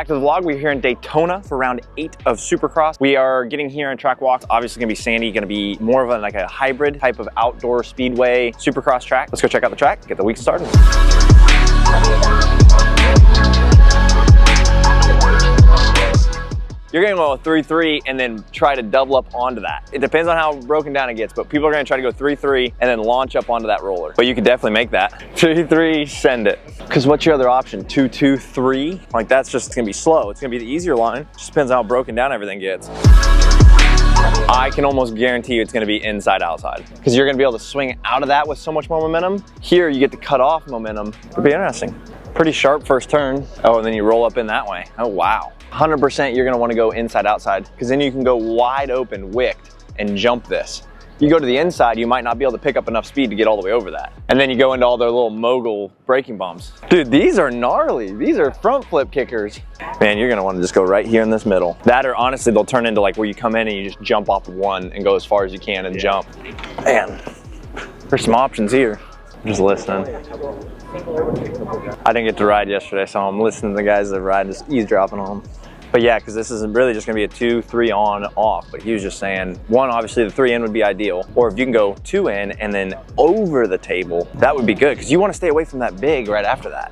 back to the vlog. We're here in Daytona for round 8 of Supercross. We are getting here on track walks. Obviously gonna be sandy, gonna be more of like a hybrid type of outdoor speedway Supercross track. Let's go check out the track, get the week started. You're gonna go 3-3 and then try to double up onto that. It depends on how broken down it gets, but people are gonna try to go 3-3 and then launch up onto that roller. But you can definitely make that. 3-3, send it. Because what's your other option? 2-2-3? Like that's just gonna be slow. It's gonna be the easier line. Just depends on how broken down everything gets. I can almost guarantee you it's gonna be inside outside because you're gonna be able to swing out of that with so much more momentum. Here you get to cut off momentum. It'll be interesting. Pretty sharp first turn. Oh, and then you roll up in that way. Oh, wow. 100% you're gonna wanna go inside outside because then you can go wide open, wicked, and jump this. You go to the inside, you might not be able to pick up enough speed to get all the way over that. And then you go into all their little mogul braking bumps. Dude, these are gnarly. These are front flip kickers. Man, you're gonna wanna just go right here in this middle. That or honestly, they'll turn into like where you come in and you just jump off one and go as far as you can and jump. Man, there's some options here. I'm just listening. I didn't get to ride yesterday, so I'm listening to the guys that ride, just eavesdropping on them. But yeah, because this is really just gonna be a 2-3 on off. But he was just saying, one, obviously the 3 in would be ideal. Or if you can go 2 in and then over the table, that would be good. Because you want to stay away from that big right after that.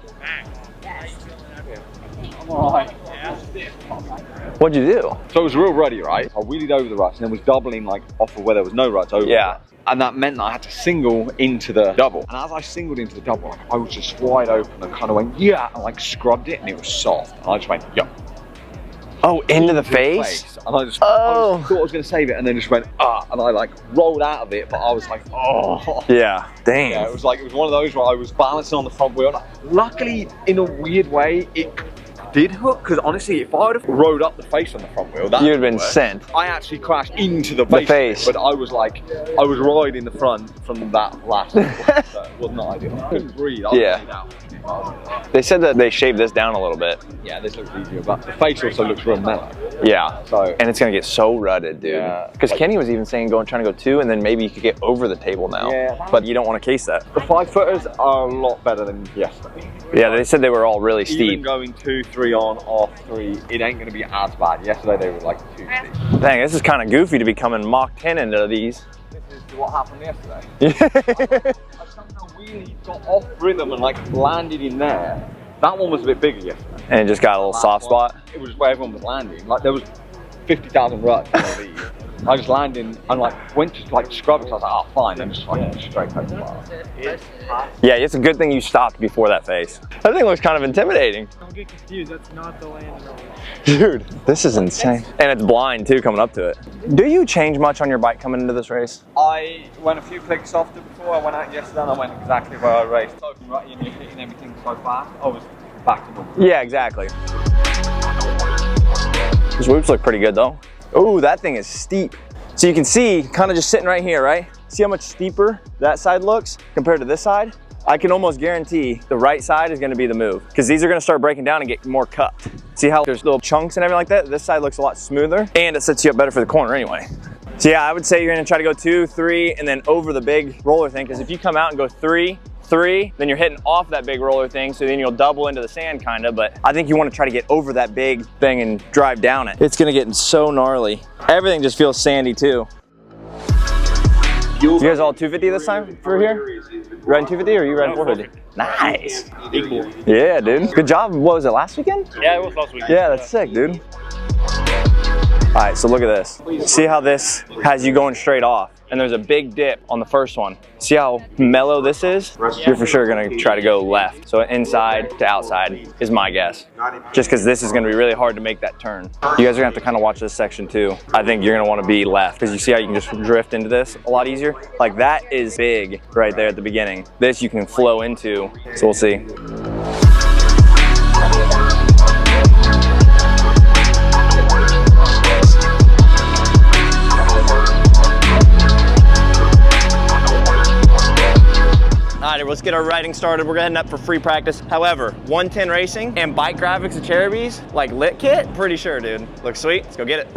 What'd you do? So it was real ruddy, right? I wheelied over the ruts and then was doubling like off of where there was no ruts over. Yeah. And that meant that I had to single into the double. And as I singled into the double, I was just wide open and kind of went, yeah, and like scrubbed it and it was soft. And I just went, yup. Oh, into the face? And I just thought I was going to save it and then just went, ah. And I like rolled out of it, but I was like, oh. Yeah, dang. Yeah, it was one of those where I was balancing on the front wheel. Luckily, in a weird way, it did hook, because honestly, if I would have rode up the face on the front wheel, that you'd have been sent. I actually crashed into the face. But I was like, I was riding the front from that last one, so it was not ideal. I couldn't breathe. Yeah. They said that they shaved this down a little bit. Yeah, this looks easier, but the face also looks real mellow. Yeah. So and it's gonna get so rutted, dude. Yeah. Because Kenny was even saying trying to go 2, and then maybe you could get over the table now. Yeah. But you don't want to case that. The 5-footers are a lot better than yesterday. Yeah, they said they were all really steep. Even going 2, 3 on, off 3, it ain't gonna be as bad. Yesterday they were like 2 steep. Dang, this is kind of goofy to be coming Mach 10 into these. This is what happened yesterday. I somehow really got off rhythm and like landed in there. That one was a bit bigger yesterday. And it just got a little soft spot? It was where everyone was landing. Like there was 50,000 ruts in these. I just landed and like went to like scrub it, so I was like, oh fine, and just like straight over the bar. Yeah, it's a good thing you stopped before that face. That thing looks kind of intimidating. Don't get confused, that's not the landing roller. Dude, this is insane. And it's blind too coming up to it. Do you change much on your bike coming into this race? I went a few clicks softer before I went out yesterday and I went exactly where I raced. So rutty and you're hitting everything so fast, I was back to normal. Yeah, exactly. These whoops look pretty good though. Oh, that thing is steep. So you can see, kind of just sitting right here, right? See how much steeper that side looks compared to this side? I can almost guarantee the right side is gonna be the move because these are gonna start breaking down and get more cupped. See how there's little chunks and everything like that? This side looks a lot smoother and it sets you up better for the corner anyway. So yeah, I would say you're gonna try to go 2, 3, and then over the big roller thing, because if you come out and go 3, 3, then you're hitting off that big roller thing, so then you'll double into the sand kind of, but I think you want to try to get over that big thing and drive down it. It's gonna get so gnarly. Everything just feels sandy too. You guys all 250 this time for here? You riding 250 or are you riding 450? Nice. Yeah, dude. Good job. What was it, last weekend? Yeah, it was last weekend. Yeah, that's sick, dude. All right, so look at this. See how this has you going straight off, and there's a big dip on the first one. See how mellow this is? You're for sure gonna try to go left. So inside to outside is my guess. Just because this is gonna be really hard to make that turn. You guys are gonna have to kind of watch this section too. I think you're gonna wanna be left, because you see how you can just drift into this a lot easier? Like that is big right there at the beginning. This you can flow into, so we'll see. Alright, let's get our riding started. We're heading up for free practice. However, 110 racing and bike graphics at Cherubies, like lit kit, pretty sure, dude. Looks sweet. Let's go get it.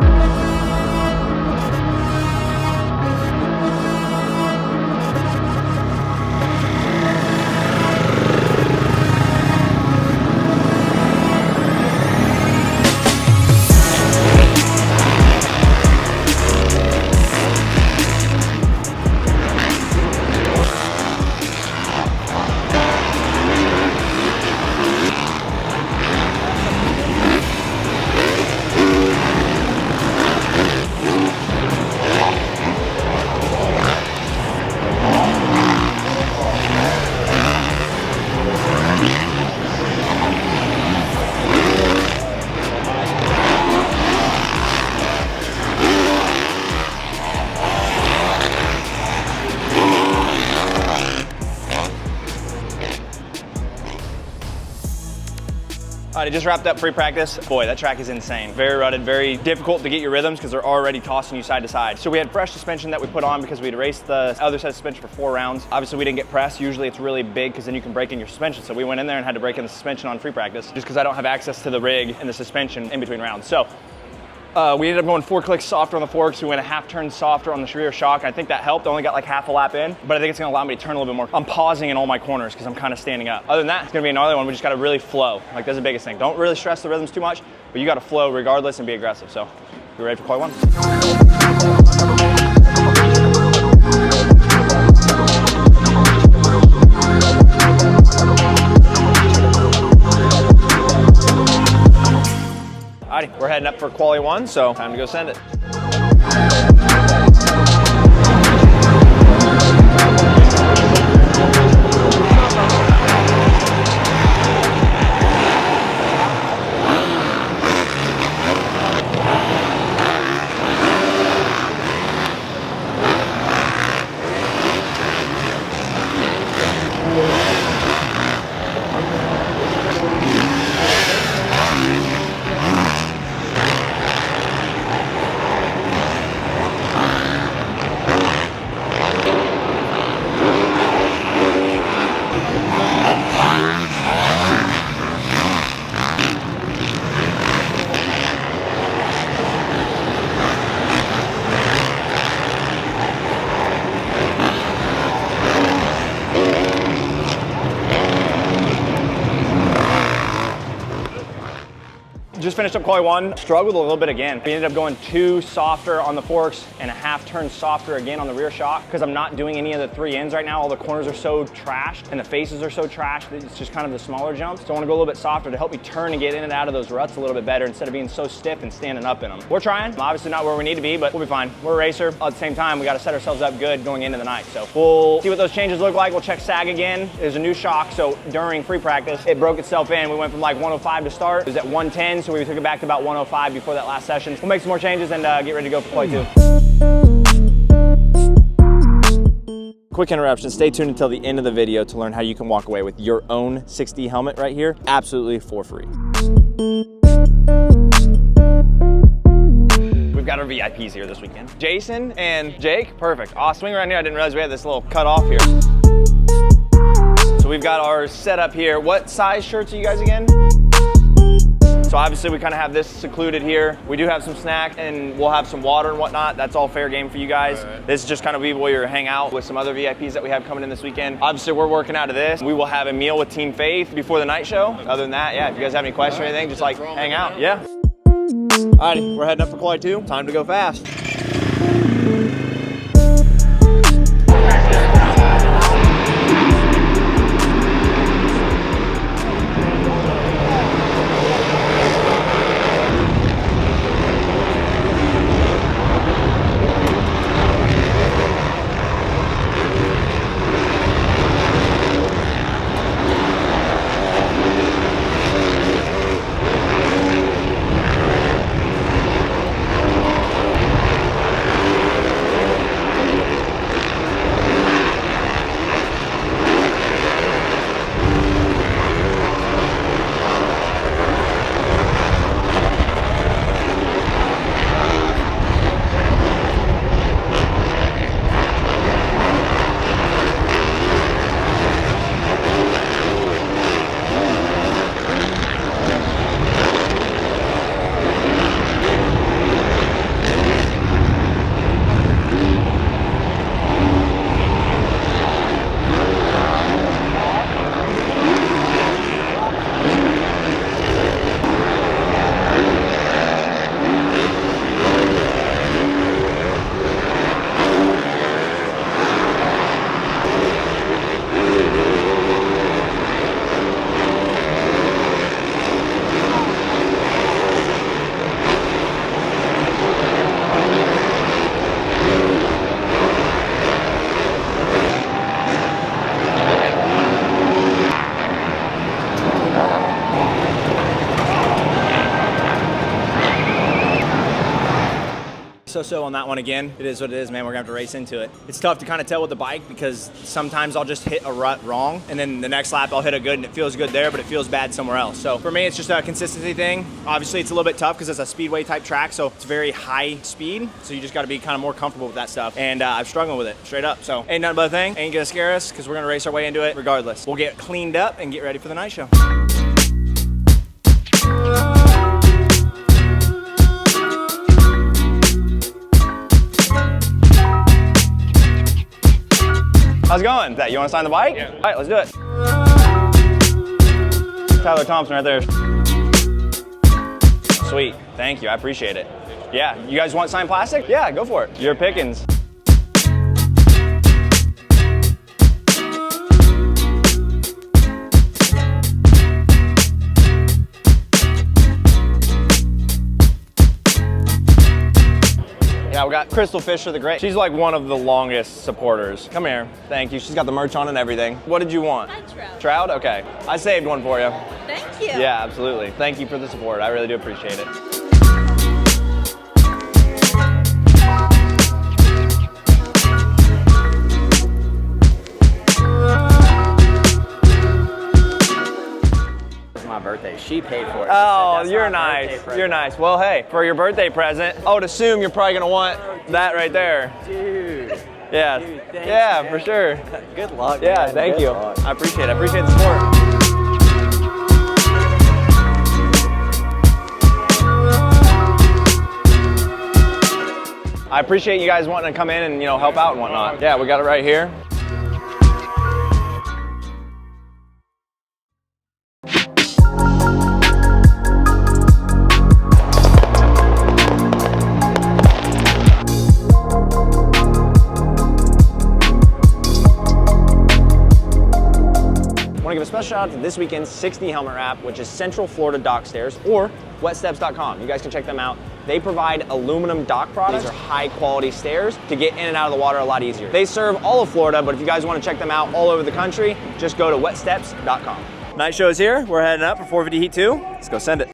Alright, I just wrapped up free practice. Boy, that track is insane. Very rutted, very difficult to get your rhythms because they're already tossing you side to side. So we had fresh suspension that we put on because we'd raced the other set of suspension for 4 rounds. Obviously we didn't get pressed. Usually it's really big because then you can break in your suspension. So we went in there and had to break in the suspension on free practice just because I don't have access to the rig and the suspension in between rounds. So we ended up going 4 clicks softer on the forks. We went a half turn softer on the rear shock. I think that helped. I only got like half a lap in, but I think it's gonna allow me to turn a little bit more. I'm pausing in all my corners because I'm kind of standing up. Other than that, it's gonna be another one. We just gotta really flow. Like that's the biggest thing. Don't really stress the rhythms too much, but you gotta flow regardless and be aggressive. So you ready for quali 1? Alrighty, we're heading up for quali 1, so time to go send it. Just finished up quali 1, struggled a little bit again. We ended up going 2 softer on the forks and a half turn softer again on the rear shock because I'm not doing any of the 3 ends right now. All the corners are so trashed and the faces are so trashed that it's just kind of the smaller jumps. So I want to go a little bit softer to help me turn and get in and out of those ruts a little bit better instead of being so stiff and standing up in them. We're trying. Obviously not where we need to be, but we'll be fine. We're a racer. At the same time, we got to set ourselves up good going into the night. So we'll see what those changes look like. We'll check sag again. There's a new shock, so during free practice, it broke itself in. We went from like 105 to start. It was at 110, so we took it back to about 105 before that last session. We'll make some more changes and get ready to go for quali 2. Quick interruption, stay tuned until the end of the video to learn how you can walk away with your own 6D helmet right here, absolutely for free. We've got our VIPs here this weekend. Jason and Jake, perfect. Awesome. Swing around here, I didn't realize we had this little cut off here. So we've got our setup here. What size shirts are you guys again? So obviously we kind of have this secluded here. We do have some snacks and we'll have some water and whatnot. That's all fair game for you guys. Right. This is just kind of where you hang out with some other VIPs that we have coming in this weekend. Obviously we're working out of this. We will have a meal with Team Faith before the night show. Other than that, yeah, if you guys have any questions or anything, just like hang out, yeah. Alrighty, we're heading up for quali 2. Time to go fast. so-so on that one again. It is what it is, man. We're gonna have to race into it. It's tough to kind of tell with the bike because sometimes I'll just hit a rut wrong, and then the next lap I'll hit a good and it feels good there, but it feels bad somewhere else. So for me, it's just a consistency thing. Obviously, it's a little bit tough because it's a speedway type track, so it's very high speed. So you just got to be kind of more comfortable with that stuff. And I'm struggling with it straight up. So ain't nothing but a thing. Ain't gonna scare us because we're gonna race our way into it regardless. We'll get cleaned up and get ready for the night show. How's it going? You want to sign the bike? Yeah. All right, let's do it. Tyler Thompson right there. Sweet, thank you, I appreciate it. Yeah, you guys want signed plastic? Yeah, go for it. You're pickings. Yeah, we got Crystal Fisher the Great. She's like one of the longest supporters. Come here, thank you. She's got the merch on and everything. What did you want? Trout. Trout? Okay. I saved one for you. Thank you. Yeah, absolutely. Thank you for the support. I really do appreciate it. My birthday. She paid for it. Oh, you're nice. You're nice. Well, hey, for your birthday present, I would assume you're probably gonna want that right there. Dude. Yeah. Dude, thanks, yeah, man. for sure. Good luck. Yeah, man. thank Good you. luck. I appreciate it. I appreciate the support. I appreciate you guys wanting to come in and, you know, help out and whatnot. Yeah, we got it right here. I want to give a special shout out to this weekend's 60 helmet wrap, which is Central Florida Dock Stairs, or wetsteps.com. You guys can check them out. They provide aluminum dock products. These are high quality stairs to get in and out of the water a lot easier. They serve all of Florida, but if you guys want to check them out all over the country, just go to wetsteps.com. Night show is here. We're heading up for 450 Heat 2. Let's go send it.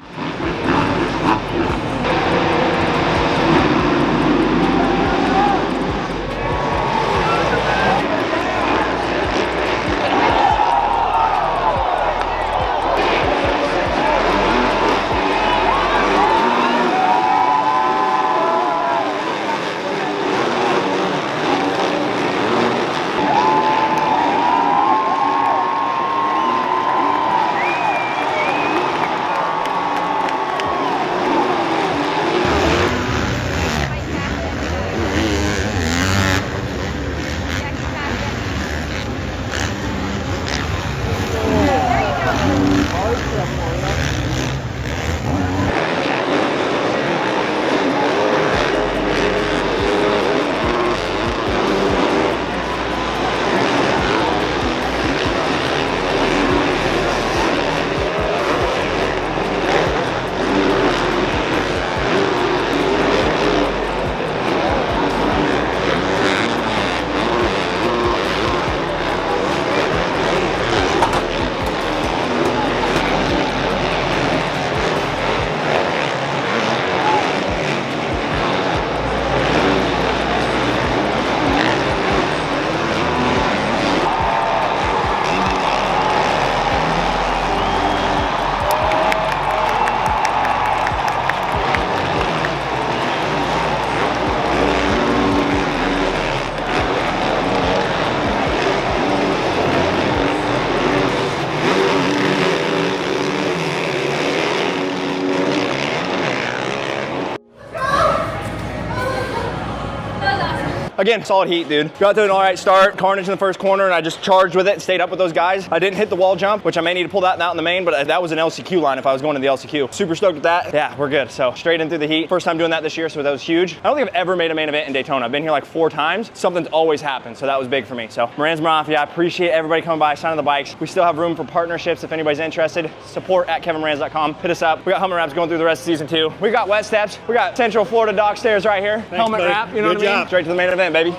Again, solid heat, dude. Got to an all right start. Carnage in the first corner, and I just charged with it and stayed up with those guys. I didn't hit the wall jump, which I may need to pull that out in the main, but that was an LCQ line if I was going to the LCQ. Super stoked with that. Yeah, we're good. So straight in through the heat. First time doing that this year, so that was huge. I don't think I've ever made a main event in Daytona. I've been here like 4 times. Something's always happened, so that was big for me. So Moranz Mafia, I appreciate everybody coming by, signing the bikes. We still have room for partnerships if anybody's interested. Support at kevinmoranz.com. Hit us up. We got helmet wraps going through the rest of season 2. We got wet steps. We got Central Florida Dock Stairs right here. Helmet buddy. wrap, you know Good what I mean? job. Straight to the main event, baby.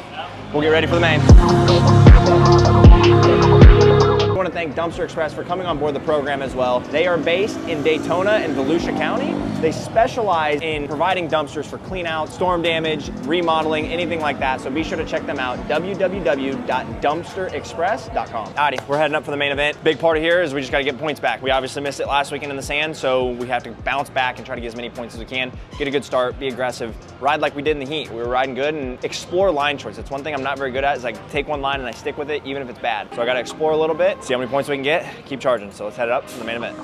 We'll get ready for the main. want to thank Dumpster Express for coming on board the program as well. They are based in Daytona and Volusia County. They specialize in providing dumpsters for clean out, storm damage, remodeling, anything like that. So be sure to check them out, www.dumpsterexpress.com. Alrighty, we're heading up for the main event. Big part of here is we just got to get points back. We obviously missed it last weekend in the sand, so we have to bounce back and try to get as many points as we can, get a good start, be aggressive, ride like we did in the heat. We were riding good and explore line choice. It's one thing I'm not very good at is I take one line and I stick with it even if it's bad. So I got to explore a little bit, see how many points we can get, keep charging. So let's head it up to the main event.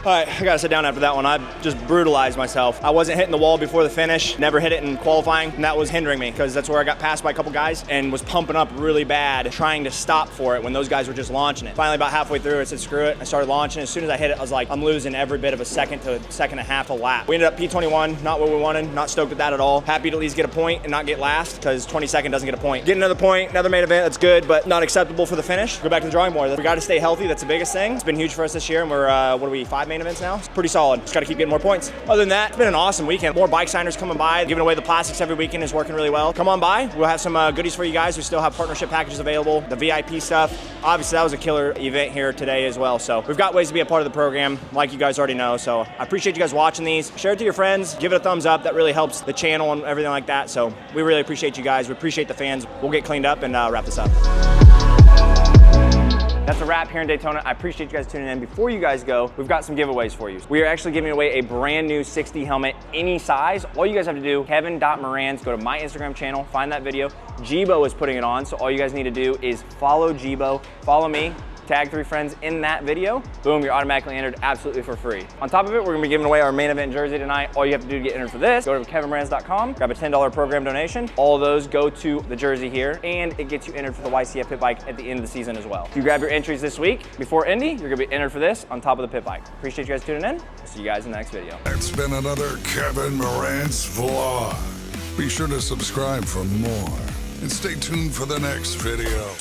All right, I gotta sit down after that one. I just brutalized myself. I wasn't hitting the wall before the finish, never hit it in qualifying, and that was hindering me because that's where I got passed by a couple guys and was pumping up really bad, trying to stop for it when those guys were just launching it. Finally, about halfway through, I said, screw it. I started launching. As soon as I hit it, I was like, I'm losing every bit of a second to a second and a half a lap. We ended up P21, not what we wanted, not stoked with that at all. Happy to at least get a point and not get last because 22nd doesn't get a point. Get another point, another main event, that's good, but not acceptable for the finish. Go back to the drawing board. We gotta stay healthy, that's the biggest thing. It's been huge for us this year, and we're, what are we, 5 main events now? It's pretty solid. Just got to keep getting more points. Other than that, it's been an awesome weekend. More bike signers coming by. Giving away the plastics every weekend is working really well. Come on by. We'll have some goodies for you guys. We still have partnership packages available, the VIP stuff. Obviously, that was a killer event here today as well. So we've got ways to be a part of the program, like you guys already know. So I appreciate you guys watching these. Share it to your friends. Give it a thumbs up. That really helps the channel and everything like that. So we really appreciate you guys. We appreciate the fans. We'll get cleaned up and wrap this up. That's a wrap here in Daytona. I appreciate you guys tuning in. Before you guys go, we've got some giveaways for you. We are actually giving away a brand new 60 helmet, any size. All you guys have to do, Kevin.Moranz, go to my Instagram channel, find that video. Jibo is putting it on, so all you guys need to do is follow Jibo, follow me, tag 3 friends in that video, boom, you're automatically entered absolutely for free. On top of it, we're gonna be giving away our main event jersey tonight. All you have to do to get entered for this, go to kevinmoranz.com, grab a $10 program donation. All of those go to the jersey here, and it gets you entered for the YCF Pit Bike at the end of the season as well. If you grab your entries this week, before Indy, you're gonna be entered for this on top of the Pit Bike. Appreciate you guys tuning in. I'll see you guys in the next video. It's been another Kevin Moranz vlog. Be sure to subscribe for more, and stay tuned for the next video.